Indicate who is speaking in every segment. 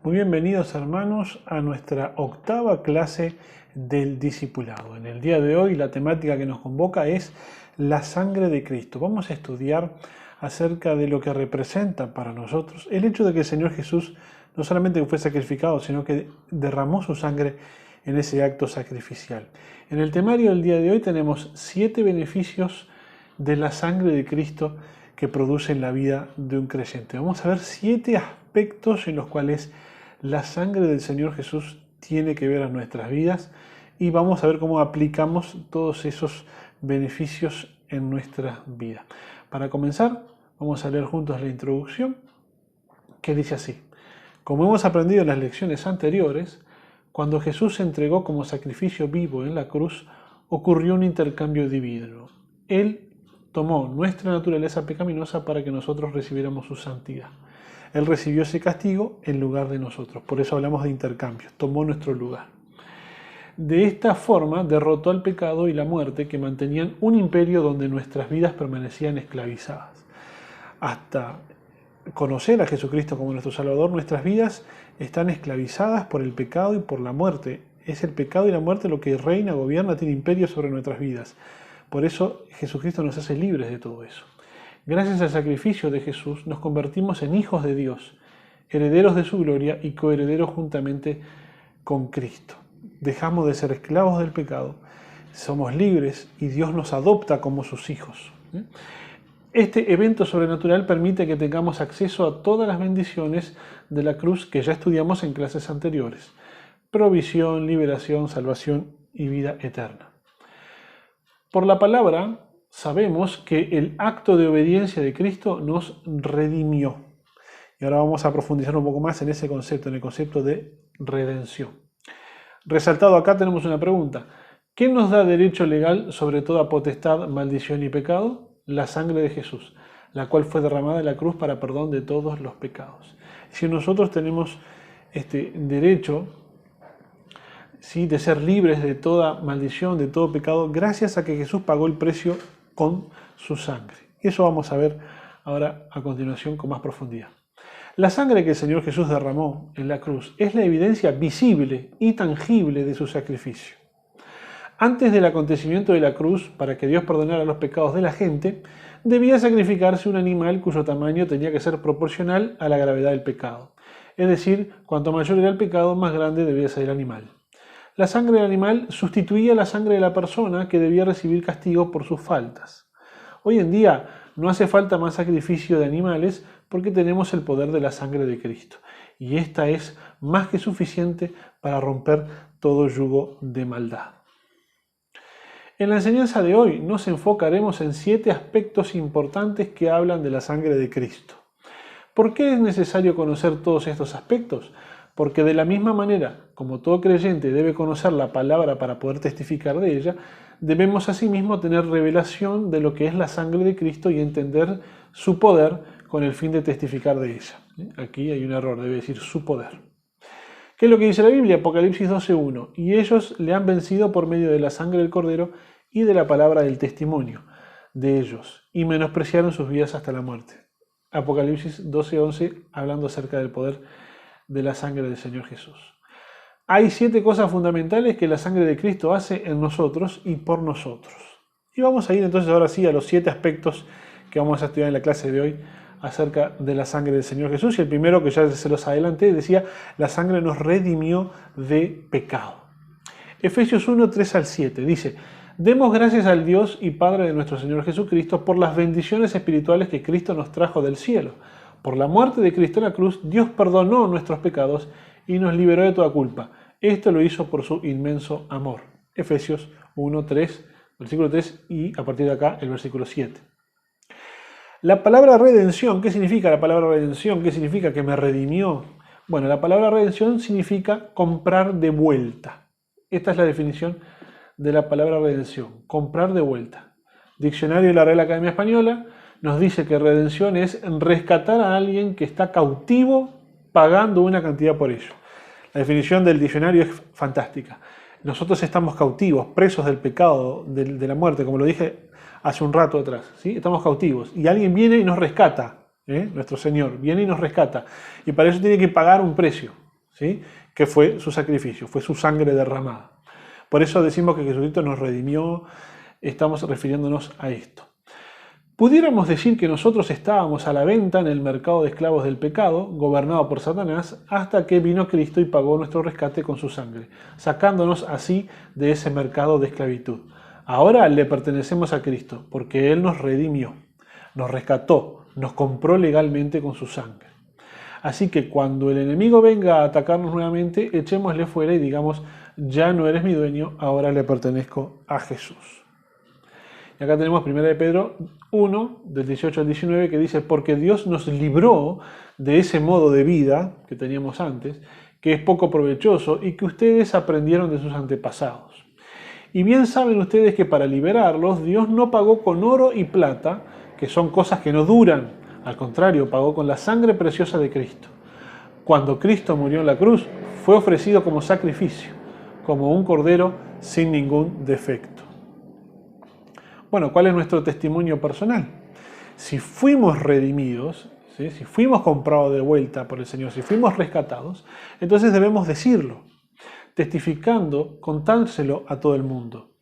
Speaker 1: Muy bienvenidos hermanos a nuestra octava clase del discipulado. En el día de hoy la temática que nos convoca es la sangre de Cristo. Vamos a estudiar acerca de lo que representa para nosotros el hecho de que el Señor Jesús no solamente fue sacrificado, sino que derramó su sangre en ese acto sacrificial. En el temario del día de hoy tenemos 7 beneficios de la sangre de Cristo que produce en la vida de un creyente. Vamos a ver 7 aspectos en los cuales la sangre del Señor Jesús tiene que ver a nuestras vidas y vamos a ver cómo aplicamos todos esos beneficios en nuestra vida. Para comenzar, vamos a leer juntos la introducción que dice así: como hemos aprendido en las lecciones anteriores, cuando Jesús se entregó como sacrificio vivo en la cruz, ocurrió un intercambio divino. Él tomó nuestra naturaleza pecaminosa para que nosotros recibiéramos su santidad. Él recibió ese castigo en lugar de nosotros. Por eso hablamos de intercambio. Tomó nuestro lugar. De esta forma derrotó al pecado y la muerte que mantenían un imperio donde nuestras vidas permanecían esclavizadas. Hasta conocer a Jesucristo como nuestro Salvador, nuestras vidas están esclavizadas por el pecado y por la muerte. Es el pecado y la muerte lo que reina, gobierna, tiene imperio sobre nuestras vidas. Por eso Jesucristo nos hace libres de todo eso. Gracias al sacrificio de Jesús nos convertimos en hijos de Dios, herederos de su gloria y coherederos juntamente con Cristo. Dejamos de ser esclavos del pecado, somos libres y Dios nos adopta como sus hijos. Este evento sobrenatural permite que tengamos acceso a todas las bendiciones de la cruz que ya estudiamos en clases anteriores: provisión, liberación, salvación y vida eterna. Por la palabra sabemos que el acto de obediencia de Cristo nos redimió. Y ahora vamos a profundizar un poco más en ese concepto, en el concepto de redención. Resaltado acá tenemos una pregunta: ¿qué nos da derecho legal sobre toda potestad, maldición y pecado? La sangre de Jesús, la cual fue derramada en la cruz para perdón de todos los pecados. Si nosotros tenemos este derecho, ¿sí?, de ser libres de toda maldición, de todo pecado, gracias a que Jesús pagó el precio con su sangre. Eso vamos a ver ahora a continuación con más profundidad. La sangre que el Señor Jesús derramó en la cruz es la evidencia visible y tangible de su sacrificio. Antes del acontecimiento de la cruz, para que Dios perdonara los pecados de la gente, debía sacrificarse un animal cuyo tamaño tenía que ser proporcional a la gravedad del pecado. Es decir, cuanto mayor era el pecado, más grande debía ser el animal. La sangre del animal sustituía la sangre de la persona que debía recibir castigo por sus faltas. Hoy en día no hace falta más sacrificio de animales porque tenemos el poder de la sangre de Cristo. Y esta es más que suficiente para romper todo yugo de maldad. En la enseñanza de hoy nos enfocaremos en 7 aspectos importantes que hablan de la sangre de Cristo. ¿Por qué es necesario conocer todos estos aspectos? Porque de la misma manera como todo creyente debe conocer la palabra para poder testificar de ella, debemos asimismo tener revelación de lo que es la sangre de Cristo y entender su poder con el fin de testificar de ella. Aquí hay un error, debe decir su poder. ¿Qué es lo que dice la Biblia? Apocalipsis 12:1. Y ellos le han vencido por medio de la sangre del Cordero y de la palabra del testimonio de ellos, y menospreciaron sus vidas hasta la muerte. Apocalipsis 12:11, hablando acerca del poder de la sangre del Señor Jesús. Hay 7 cosas fundamentales que la sangre de Cristo hace en nosotros y por nosotros. Y vamos a ir entonces ahora sí a los 7 aspectos que vamos a estudiar en la clase de hoy acerca de la sangre del Señor Jesús. Y el primero, que ya se los adelanté, decía: la sangre nos redimió de pecado. Efesios 1, 3 al 7 dice: demos gracias al Dios y Padre de nuestro Señor Jesucristo por las bendiciones espirituales que Cristo nos trajo del cielo. Por la muerte de Cristo en la cruz, Dios perdonó nuestros pecados y nos liberó de toda culpa. Esto lo hizo por su inmenso amor. Efesios 1, 3, versículo 3 y a partir de acá el versículo 7. La palabra redención, ¿qué significa la palabra redención? ¿Qué significa que me redimió? Bueno, la palabra redención significa comprar de vuelta. Esta es la definición de la palabra redención, comprar de vuelta. Diccionario de la Real Academia Española nos dice que redención es rescatar a alguien que está cautivo pagando una cantidad por ello. La definición del diccionario es fantástica. Nosotros estamos cautivos, presos del pecado, de la muerte, como lo dije hace un rato atrás, ¿sí? Estamos cautivos y alguien viene y nos rescata, nuestro Señor viene y nos rescata, y para eso tiene que pagar un precio. ¿sí? Que fue su sacrificio, fue su sangre derramada. Por eso decimos que Jesucristo nos redimió, estamos refiriéndonos a esto. Pudiéramos decir que nosotros estábamos a la venta en el mercado de esclavos del pecado, gobernado por Satanás, hasta que vino Cristo y pagó nuestro rescate con su sangre, sacándonos así de ese mercado de esclavitud. Ahora le pertenecemos a Cristo, porque Él nos redimió, nos rescató, nos compró legalmente con su sangre. Así que cuando el enemigo venga a atacarnos nuevamente, echémosle fuera y digamos, ya no eres mi dueño, ahora le pertenezco a Jesús. Y acá tenemos 1 de Pedro 1, del 18 al 19, que dice, porque Dios nos libró de ese modo de vida que teníamos antes, que es poco provechoso y que ustedes aprendieron de sus antepasados. Y bien saben ustedes que para liberarlos, Dios no pagó con oro y plata, que son cosas que no duran. Al contrario, pagó con la sangre preciosa de Cristo. Cuando Cristo murió en la cruz, fue ofrecido como sacrificio, como un cordero sin ningún defecto. Bueno, ¿cuál es nuestro testimonio personal? Si fuimos redimidos, ¿sí? Si fuimos comprados de vuelta por el Señor, si fuimos rescatados, entonces debemos decirlo, testificando, contárselo a todo el mundo.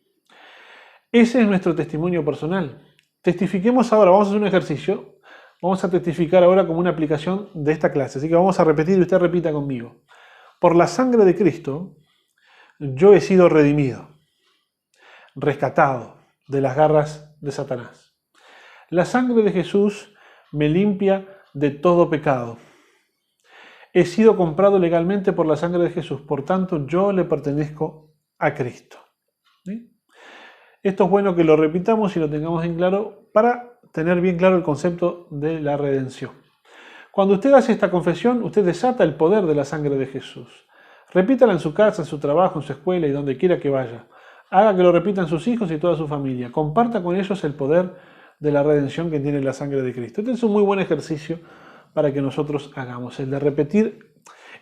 Speaker 1: Ese es nuestro testimonio personal. Testifiquemos ahora, vamos a hacer un ejercicio, vamos a testificar ahora como una aplicación de esta clase, así que vamos a repetir y usted repita conmigo. Por la sangre de Cristo, yo he sido redimido, rescatado de las garras de Satanás. La sangre de Jesús me limpia de todo pecado. He sido comprado legalmente por la sangre de Jesús, por tanto yo le pertenezco a Cristo. ¿Sí? Esto es bueno que lo repitamos y lo tengamos bien claro para tener bien claro el concepto de la redención. Cuando usted hace esta confesión, usted desata el poder de la sangre de Jesús. Repítala en su casa, en su trabajo, en su escuela y donde quiera que vaya. Haga que lo repitan sus hijos y toda su familia. Comparta con ellos el poder de la redención que tiene la sangre de Cristo. Este es un muy buen ejercicio para que nosotros hagamos, el de repetir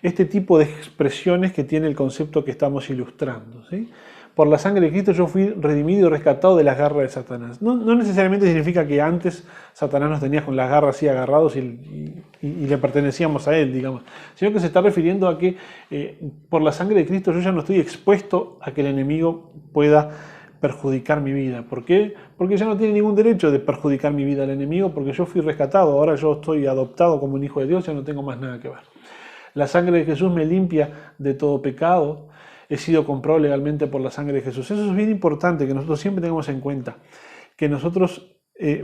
Speaker 1: este tipo de expresiones que tiene el concepto que estamos ilustrando, ¿sí? Por la sangre de Cristo yo fui redimido y rescatado de las garras de Satanás. No necesariamente significa que antes Satanás nos tenía con las garras así agarrados y le pertenecíamos a él, digamos, sino que se está refiriendo a que por la sangre de Cristo yo ya no estoy expuesto a que el enemigo pueda perjudicar mi vida. ¿Por qué? Porque ya no tiene ningún derecho de perjudicar mi vida el enemigo, porque yo fui rescatado, ahora yo estoy adoptado como un hijo de Dios, ya no tengo más nada que ver. La sangre de Jesús me limpia de todo pecado. He sido comprado legalmente por la sangre de Jesús. Eso es bien importante que nosotros siempre tengamos en cuenta, que nosotros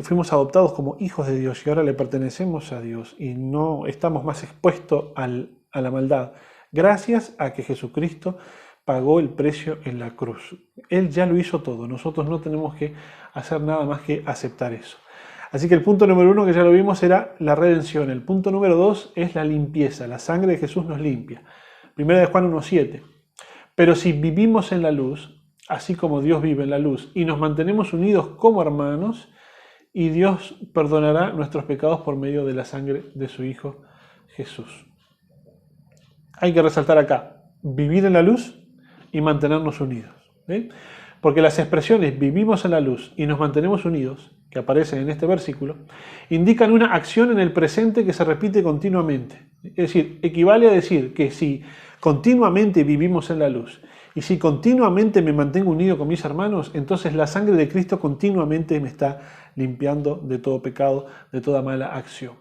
Speaker 1: fuimos adoptados como hijos de Dios y ahora le pertenecemos a Dios y no estamos más expuestos a la maldad, gracias a que Jesucristo pagó el precio en la cruz. Él ya lo hizo todo, nosotros no tenemos que hacer nada más que aceptar eso. Así que el punto número 1, que ya lo vimos, era la redención. El punto número 2 es la limpieza. La sangre de Jesús nos limpia. 1 de Juan 1:7. Pero si vivimos en la luz, así como Dios vive en la luz, y nos mantenemos unidos como hermanos, y Dios perdonará nuestros pecados por medio de la sangre de su Hijo Jesús. Hay que resaltar acá, vivir en la luz y mantenernos unidos. ¿Sí? Porque las expresiones vivimos en la luz y nos mantenemos unidos, que aparecen en este versículo, indican una acción en el presente que se repite continuamente. Es decir, equivale a decir que si continuamente vivimos en la luz y si continuamente me mantengo unido con mis hermanos, entonces la sangre de Cristo continuamente me está limpiando de todo pecado, de toda mala acción.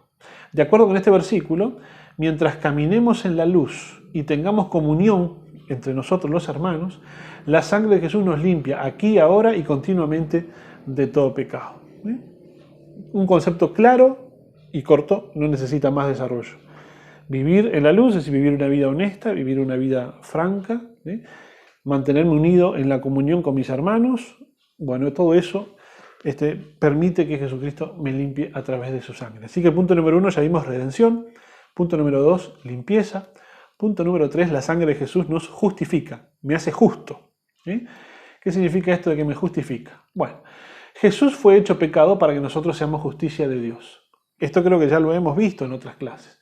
Speaker 1: De acuerdo con este versículo, mientras caminemos en la luz y tengamos comunión entre nosotros los hermanos, la sangre de Jesús nos limpia aquí, ahora y continuamente de todo pecado. Un concepto claro y corto, no necesita más desarrollo. Vivir en la luz es vivir una vida honesta, vivir una vida franca, ¿sí? Mantenerme unido en la comunión con mis hermanos. Bueno, todo eso permite que Jesucristo me limpie a través de su sangre. Así que punto número 1, ya vimos redención. Punto número 2, limpieza. Punto número 3, la sangre de Jesús nos justifica, me hace justo. ¿Sí? ¿Qué significa esto de que me justifica? Bueno, Jesús fue hecho pecado para que nosotros seamos justicia de Dios. Esto creo que ya lo hemos visto en otras clases.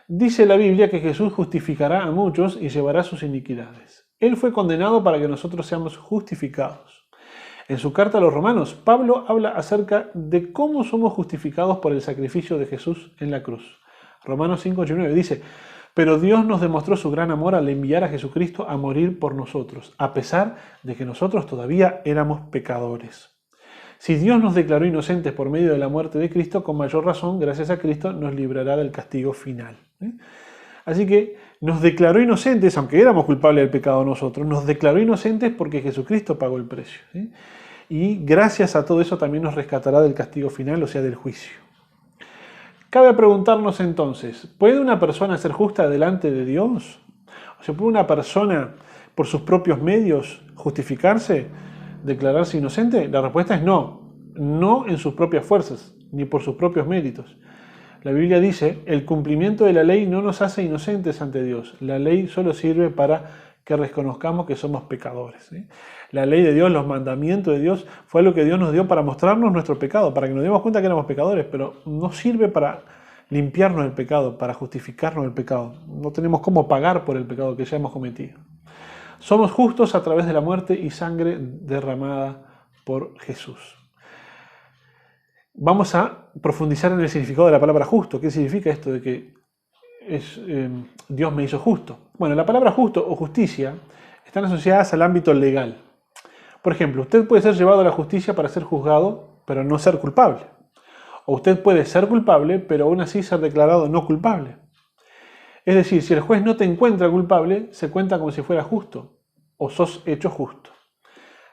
Speaker 1: Dice la Biblia que Jesús justificará a muchos y llevará sus iniquidades. Él fue condenado para que nosotros seamos justificados. En su carta a los Romanos, Pablo habla acerca de cómo somos justificados por el sacrificio de Jesús en la cruz. Romanos 5:8-9 dice: Pero Dios nos demostró su gran amor al enviar a Jesucristo a morir por nosotros, a pesar de que nosotros todavía éramos pecadores. Si Dios nos declaró inocentes por medio de la muerte de Cristo, con mayor razón, gracias a Cristo, nos librará del castigo final. Así que nos declaró inocentes, aunque éramos culpables del pecado nosotros, nos declaró inocentes porque Jesucristo pagó el precio. Y gracias a todo eso también nos rescatará del castigo final, o sea, del juicio. Cabe preguntarnos entonces, ¿puede una persona ser justa delante de Dios? O sea, ¿puede una persona por sus propios medios justificarse, declararse inocente? La respuesta es no, no en sus propias fuerzas, ni por sus propios méritos. La Biblia dice, el cumplimiento de la ley no nos hace inocentes ante Dios. La ley solo sirve para que reconozcamos que somos pecadores. La ley de Dios, los mandamientos de Dios, fue lo que Dios nos dio para mostrarnos nuestro pecado, para que nos demos cuenta que éramos pecadores, pero no sirve para limpiarnos del pecado, para justificarnos del pecado. No tenemos cómo pagar por el pecado que ya hemos cometido. Somos justos a través de la muerte y sangre derramada por Jesús. Vamos a profundizar en el significado de la palabra justo. ¿Qué significa esto de que Dios me hizo justo? Bueno, la palabra justo o justicia están asociadas al ámbito legal. Por ejemplo, usted puede ser llevado a la justicia para ser juzgado, pero no ser culpable. O usted puede ser culpable, pero aún así ser declarado no culpable. Es decir, si el juez no te encuentra culpable, se cuenta como si fuera justo, o sos hecho justo.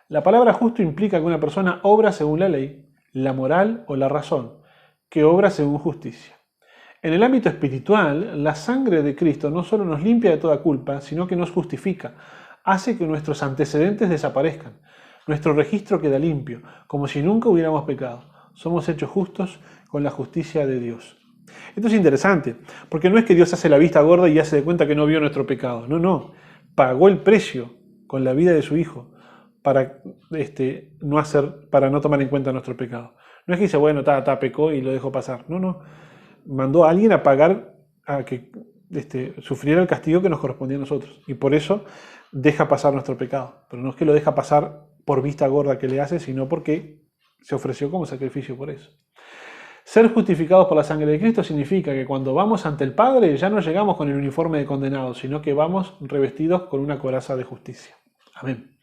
Speaker 1: La palabra justo implica que una persona obra según la ley, la moral o la razón, que obra según justicia. En el ámbito espiritual, la sangre de Cristo no solo nos limpia de toda culpa, sino que nos justifica, hace que nuestros antecedentes desaparezcan, nuestro registro queda limpio, como si nunca hubiéramos pecado. Somos hechos justos con la justicia de Dios. Esto es interesante, porque no es que Dios hace la vista gorda y ya se da cuenta que no vio nuestro pecado. No. Pagó el precio con la vida de su Hijo para no tomar en cuenta nuestro pecado. No es que dice, bueno, pecó y lo dejó pasar. No. Mandó a alguien a pagar, a que sufriera el castigo que nos correspondía a nosotros. Y por eso deja pasar nuestro pecado. Pero no es que lo deja pasar por vista gorda que le hace, sino porque se ofreció como sacrificio por eso. Ser justificados por la sangre de Cristo significa que cuando vamos ante el Padre ya no llegamos con el uniforme de condenados, sino que vamos revestidos con una coraza de justicia. Amén.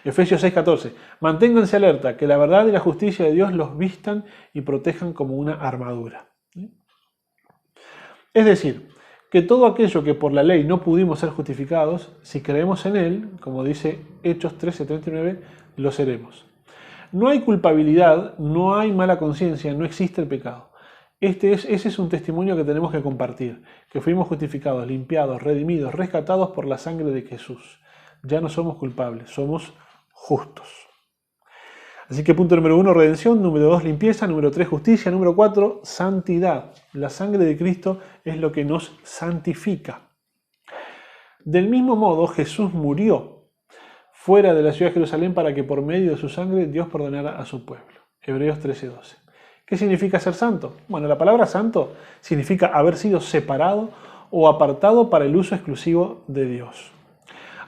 Speaker 1: Efesios 6:14. Manténganse alerta, que la verdad y la justicia de Dios los vistan y protejan como una armadura. Es decir, que todo aquello que por la ley no pudimos ser justificados, si creemos en Él, como dice Hechos 13:39, lo seremos. No hay culpabilidad, no hay mala conciencia, no existe el pecado. Ese es un testimonio que tenemos que compartir, que fuimos justificados, limpiados, redimidos, rescatados por la sangre de Jesús. Ya no somos culpables, somos justos. Así que punto número 1, redención. Número 2, limpieza. Número 3, justicia. Número 4, santidad. La sangre de Cristo es lo que nos santifica. Del mismo modo, Jesús murió fuera de la ciudad de Jerusalén para que por medio de su sangre Dios perdonara a su pueblo. Hebreos 13:12. ¿Qué significa ser santo? Bueno, la palabra santo significa haber sido separado o apartado para el uso exclusivo de Dios.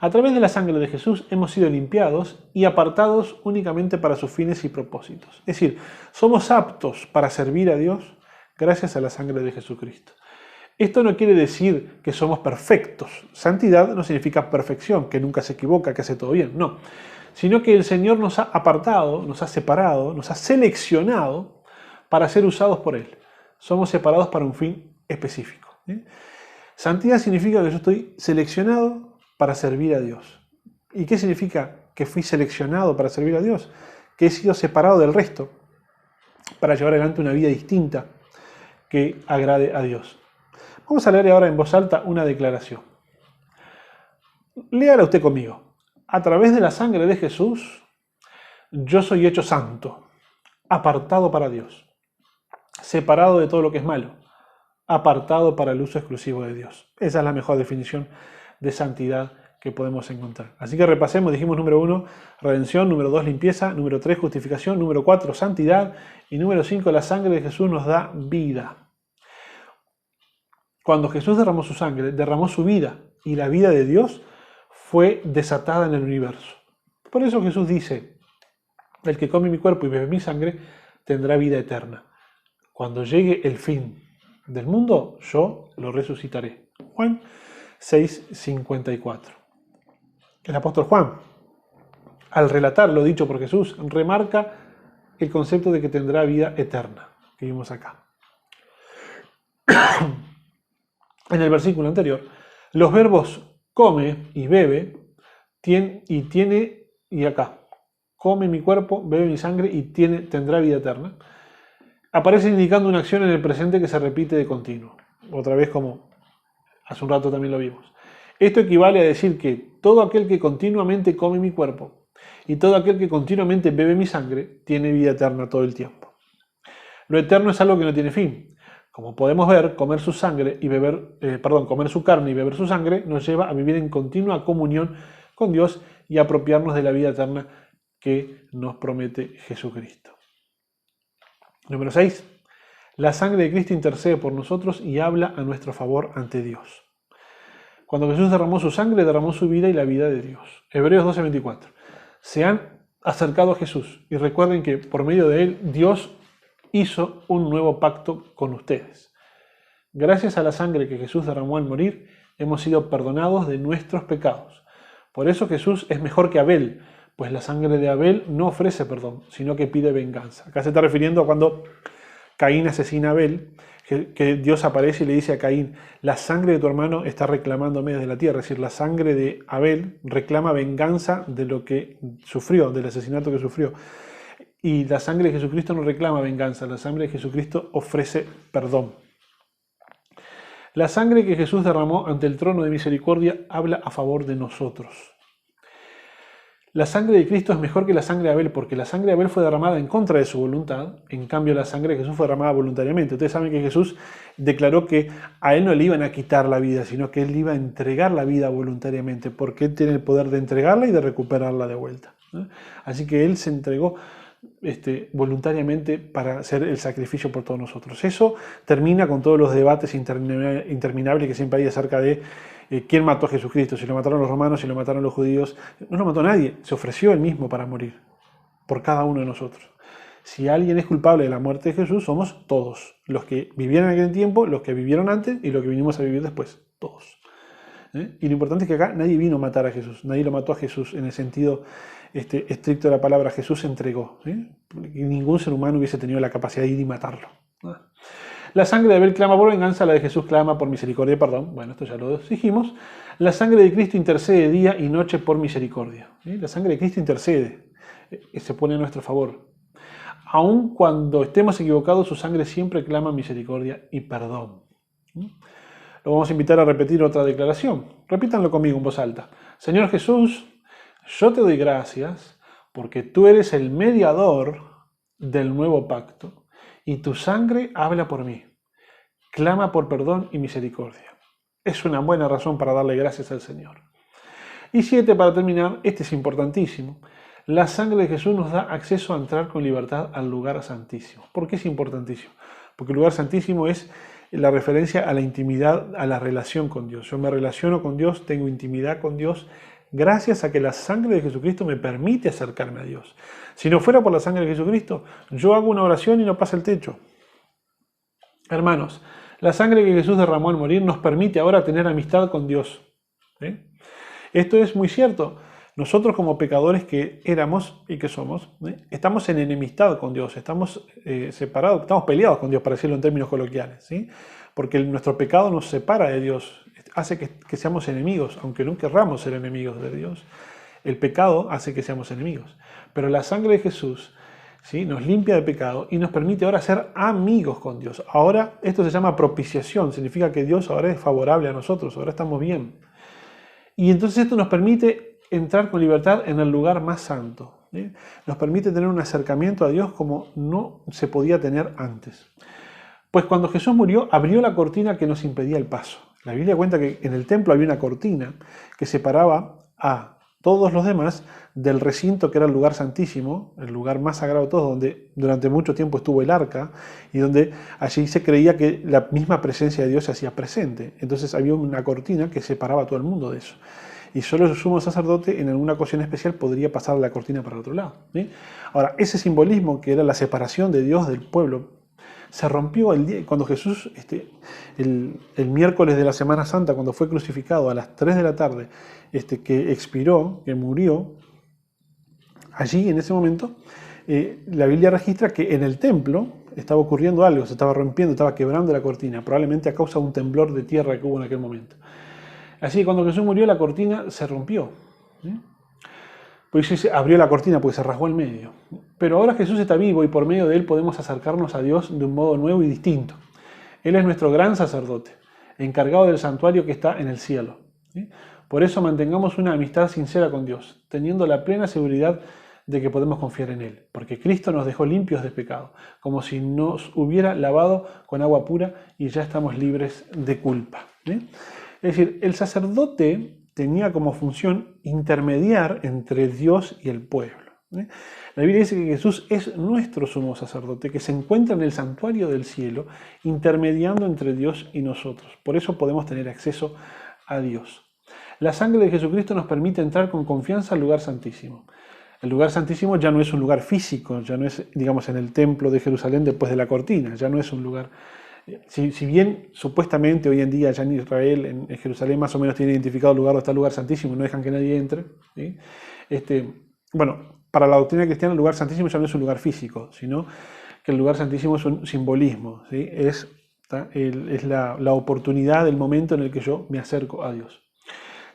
Speaker 1: A través de la sangre de Jesús hemos sido limpiados y apartados únicamente para sus fines y propósitos. Es decir, somos aptos para servir a Dios gracias a la sangre de Jesucristo. Esto no quiere decir que somos perfectos. Santidad no significa perfección, que nunca se equivoca, que hace todo bien. No, sino que el Señor nos ha apartado, nos ha separado, nos ha seleccionado para ser usados por Él. Somos separados para un fin específico. Santidad significa que yo estoy seleccionado para servir a Dios. ¿Y qué significa que fui seleccionado para servir a Dios? Que he sido separado del resto para llevar adelante una vida distinta que agrade a Dios. Vamos a leer ahora en voz alta una declaración. Léala usted conmigo. A través de la sangre de Jesús, yo soy hecho santo, apartado para Dios, separado de todo lo que es malo, apartado para el uso exclusivo de Dios. Esa es la mejor definición de santidad que podemos encontrar. Así que repasemos, dijimos número 1, redención, número 2, limpieza, número 3, justificación, número 4, santidad y número 5, la sangre de Jesús nos da vida. Cuando Jesús derramó su sangre, derramó su vida y la vida de Dios fue desatada en el universo. Por eso Jesús dice, el que come mi cuerpo y bebe mi sangre tendrá vida eterna. Cuando llegue el fin del mundo, yo lo resucitaré. Juan 6:54. El apóstol Juan, al relatar lo dicho por Jesús, remarca el concepto de que tendrá vida eterna, que vimos acá. En el versículo anterior, los verbos come y bebe, y acá, come mi cuerpo, bebe mi sangre y tendrá vida eterna, aparecen indicando una acción en el presente que se repite de continuo. Otra vez, como hace un rato también lo vimos. Esto equivale a decir que todo aquel que continuamente come mi cuerpo y todo aquel que continuamente bebe mi sangre tiene vida eterna todo el tiempo. Lo eterno es algo que no tiene fin. Como podemos ver, comer su carne y beber su sangre nos lleva a vivir en continua comunión con Dios y apropiarnos de la vida eterna que nos promete Jesucristo. Número 6. La sangre de Cristo intercede por nosotros y habla a nuestro favor ante Dios. Cuando Jesús derramó su sangre, derramó su vida y la vida de Dios. Hebreos 12:24. Se han acercado a Jesús y recuerden que por medio de él Dios hizo un nuevo pacto con ustedes. Gracias a la sangre que Jesús derramó al morir, hemos sido perdonados de nuestros pecados. Por eso Jesús es mejor que Abel, pues la sangre de Abel no ofrece perdón, sino que pide venganza. Acá se está refiriendo a cuando Caín asesina a Abel, que Dios aparece y le dice a Caín, la sangre de tu hermano está reclamándome desde la tierra. Es decir, la sangre de Abel reclama venganza de lo que sufrió, del asesinato que sufrió. Y la sangre de Jesucristo no reclama venganza, la sangre de Jesucristo ofrece perdón. La sangre que Jesús derramó ante el trono de misericordia habla a favor de nosotros. La sangre de Cristo es mejor que la sangre de Abel, porque la sangre de Abel fue derramada en contra de su voluntad, en cambio la sangre de Jesús fue derramada voluntariamente. Ustedes saben que Jesús declaró que a él no le iban a quitar la vida, sino que él le iba a entregar la vida voluntariamente, porque él tiene el poder de entregarla y de recuperarla de vuelta. Así que él se entregó voluntariamente para hacer el sacrificio por todos nosotros. Eso termina con todos los debates interminables que siempre hay acerca de quién mató a Jesucristo, si lo mataron los romanos, si lo mataron los judíos. No lo mató nadie, se ofreció él mismo para morir por cada uno de nosotros. Si alguien es culpable de la muerte de Jesús, somos todos, los que vivieron en aquel tiempo, los que vivieron antes y los que vinimos a vivir después, todos. Y lo importante es que acá nadie vino a matar a Jesús, nadie lo mató a Jesús en el sentido estricto de la palabra. Jesús se entregó. Y ningún ser humano hubiese tenido la capacidad de ir y matarlo. La sangre de Abel clama por venganza, la de Jesús clama por misericordia y perdón. Bueno, esto ya lo dijimos. La sangre de Cristo intercede día y noche por misericordia. La sangre de Cristo intercede, se pone a nuestro favor. Aun cuando estemos equivocados, su sangre siempre clama misericordia y perdón. Lo vamos a invitar a repetir otra declaración. Repítanlo conmigo en voz alta. Señor Jesús, yo te doy gracias porque tú eres el mediador del nuevo pacto y tu sangre habla por mí. Clama por perdón y misericordia. Es una buena razón para darle gracias al Señor. Y 7, para terminar, este es importantísimo. La sangre de Jesús nos da acceso a entrar con libertad al lugar santísimo. ¿Por qué es importantísimo? Porque el lugar santísimo es la referencia a la intimidad, a la relación con Dios. Yo me relaciono con Dios, tengo intimidad con Dios, gracias a que la sangre de Jesucristo me permite acercarme a Dios. Si no fuera por la sangre de Jesucristo, yo hago una oración y no pasa el techo. Hermanos, la sangre que Jesús derramó al morir nos permite ahora tener amistad con Dios. Esto es muy cierto. Nosotros como pecadores que éramos y que somos, estamos en enemistad con Dios, estamos separados, estamos peleados con Dios, para decirlo en términos coloquiales, ¿sí? Porque nuestro pecado nos separa de Dios, hace que seamos enemigos, aunque no querramos ser enemigos de Dios. El pecado hace que seamos enemigos. Pero la sangre de Jesús, ¿sí?, nos limpia de pecado y nos permite ahora ser amigos con Dios. Ahora esto se llama propiciación, significa que Dios ahora es favorable a nosotros, ahora estamos bien. Y entonces esto nos permite entrar con libertad en el lugar más santo. Nos permite tener un acercamiento a Dios como no se podía tener antes. Pues cuando Jesús murió, abrió la cortina que nos impedía el paso. La Biblia cuenta que en el templo había una cortina que separaba a todos los demás del recinto que era el lugar santísimo, el lugar más sagrado de todos, donde durante mucho tiempo estuvo el arca y donde allí se creía que la misma presencia de Dios se hacía presente. Entonces había una cortina que separaba a todo el mundo de eso. Y solo el sumo sacerdote en alguna ocasión especial podría pasar la cortina para el otro lado. Ahora, ese simbolismo que era la separación de Dios del pueblo Se rompió el día, cuando Jesús, el miércoles de la Semana Santa, cuando fue crucificado a las 3 de la tarde, que expiró, que murió, allí en ese momento, la Biblia registra que en el templo estaba ocurriendo algo, se estaba rompiendo, estaba quebrando la cortina, probablemente a causa de un temblor de tierra que hubo en aquel momento. Así que cuando Jesús murió, la cortina se rompió. Pues se abrió la cortina porque se rasgó el medio. Pero ahora Jesús está vivo y por medio de él podemos acercarnos a Dios de un modo nuevo y distinto. Él es nuestro gran sacerdote, encargado del santuario que está en el cielo. Por eso mantengamos una amistad sincera con Dios, teniendo la plena seguridad de que podemos confiar en Él, porque Cristo nos dejó limpios de pecado, como si nos hubiera lavado con agua pura y ya estamos libres de culpa. Es decir, el sacerdote tenía como función intermediar entre Dios y el pueblo. La Biblia dice que Jesús es nuestro sumo sacerdote, que se encuentra en el santuario del cielo, intermediando entre Dios y nosotros. Por eso podemos tener acceso a Dios. La sangre de Jesucristo nos permite entrar con confianza al lugar santísimo. El lugar santísimo ya no es un lugar físico, ya no es, digamos, en el templo de Jerusalén después de la cortina, ya no es un lugar. Si bien supuestamente hoy en día ya en Israel, en Jerusalén más o menos tiene identificado el lugar donde está el lugar santísimo y no dejan que nadie entre, ¿sí? Bueno, para la doctrina cristiana el lugar santísimo ya no es un lugar físico, sino que el lugar santísimo es un simbolismo, ¿sí? Es la oportunidad, el momento en el que yo me acerco a Dios.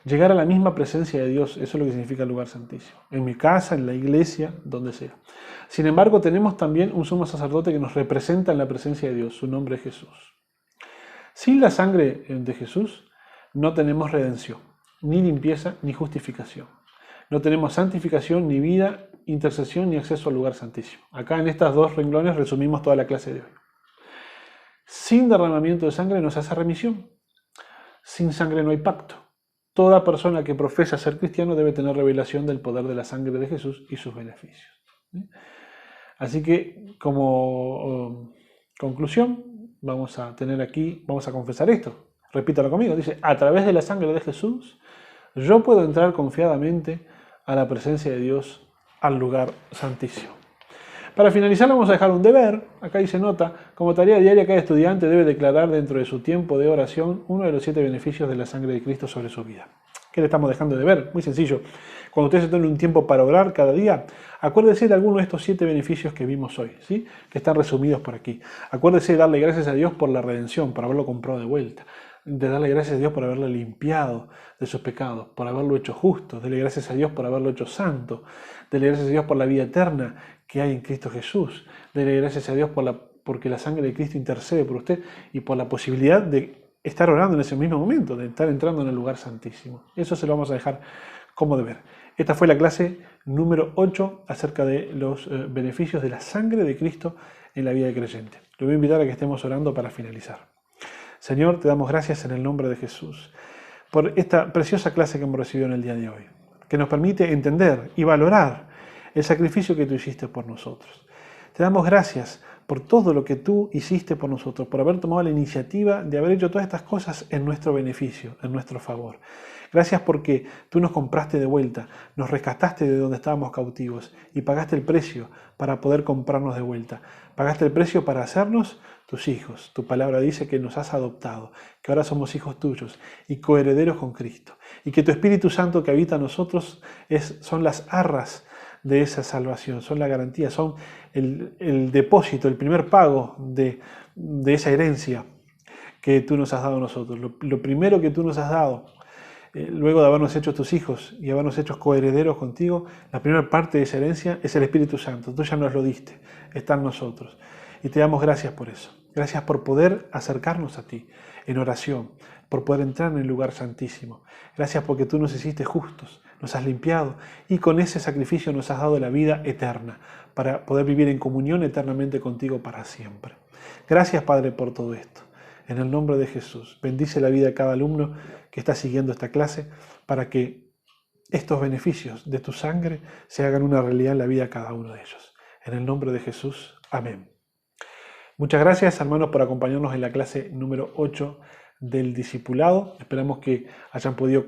Speaker 1: Llegar a la misma presencia de Dios, eso es lo que significa el lugar santísimo. En mi casa, en la iglesia, donde sea. Sin embargo, tenemos también un sumo sacerdote que nos representa en la presencia de Dios. Su nombre es Jesús. Sin la sangre de Jesús no tenemos redención, ni limpieza, ni justificación. No tenemos santificación, ni vida, intercesión, ni acceso al lugar santísimo. Acá en estas dos renglones resumimos toda la clase de hoy. Sin derramamiento de sangre no se hace remisión. Sin sangre no hay pacto. Toda persona que profesa ser cristiano debe tener revelación del poder de la sangre de Jesús y sus beneficios. Así que, como conclusión, vamos a confesar esto. Repítalo conmigo. Dice, a través de la sangre de Jesús, yo puedo entrar confiadamente a la presencia de Dios, al lugar santísimo. Para finalizar, vamos a dejar un deber. Acá dice nota, como tarea diaria, cada estudiante debe declarar dentro de su tiempo de oración uno de los 7 beneficios de la sangre de Cristo sobre su vida. ¿Qué le estamos dejando de ver? Muy sencillo. Cuando usted se tome un tiempo para orar cada día, acuérdese de alguno de estos 7 beneficios que vimos hoy, ¿sí? Que están resumidos por aquí. Acuérdese de darle gracias a Dios por la redención, por haberlo comprado de vuelta. De darle gracias a Dios por haberle limpiado de sus pecados, por haberlo hecho justo. Dele gracias a Dios por haberlo hecho santo. Dele gracias a Dios por la vida eterna que hay en Cristo Jesús. Dele gracias a Dios porque la sangre de Cristo intercede por usted y por la posibilidad de estar orando en ese mismo momento, de estar entrando en el lugar santísimo. Eso se lo vamos a dejar como deber. Esta fue la clase número 8 acerca de los beneficios de la sangre de Cristo en la vida del creyente. Le voy a invitar a que estemos orando para finalizar. Señor, te damos gracias en el nombre de Jesús por esta preciosa clase que hemos recibido en el día de hoy, que nos permite entender y valorar el sacrificio que tú hiciste por nosotros. Te damos gracias por todo lo que tú hiciste por nosotros, por haber tomado la iniciativa de haber hecho todas estas cosas en nuestro beneficio, en nuestro favor. Gracias porque tú nos compraste de vuelta, nos rescataste de donde estábamos cautivos y pagaste el precio para poder comprarnos de vuelta. Pagaste el precio para hacernos tus hijos. Tu palabra dice que nos has adoptado, que ahora somos hijos tuyos y coherederos con Cristo. Y que tu Espíritu Santo que habita en nosotros son las arras de esa salvación, son la garantía, son el depósito, el primer pago de esa herencia que tú nos has dado a nosotros. Lo primero que tú nos has dado, luego de habernos hecho tus hijos y habernos hecho coherederos contigo, la primera parte de esa herencia es el Espíritu Santo. Tú ya nos lo diste, está en nosotros. Y te damos gracias por eso. Gracias por poder acercarnos a ti en oración, por poder entrar en el lugar santísimo. Gracias porque tú nos hiciste justos, nos has limpiado y con ese sacrificio nos has dado la vida eterna para poder vivir en comunión eternamente contigo para siempre. Gracias, Padre, por todo esto. En el nombre de Jesús, bendice la vida de cada alumno que está siguiendo esta clase para que estos beneficios de tu sangre se hagan una realidad en la vida de cada uno de ellos. En el nombre de Jesús. Amén. Muchas gracias, hermanos, por acompañarnos en la clase número 8 del discipulado. Esperamos que hayan podido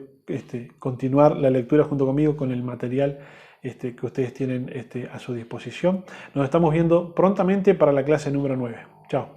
Speaker 1: continuar la lectura junto conmigo con el material que ustedes tienen a su disposición. Nos estamos viendo prontamente para la clase número 9. Chao.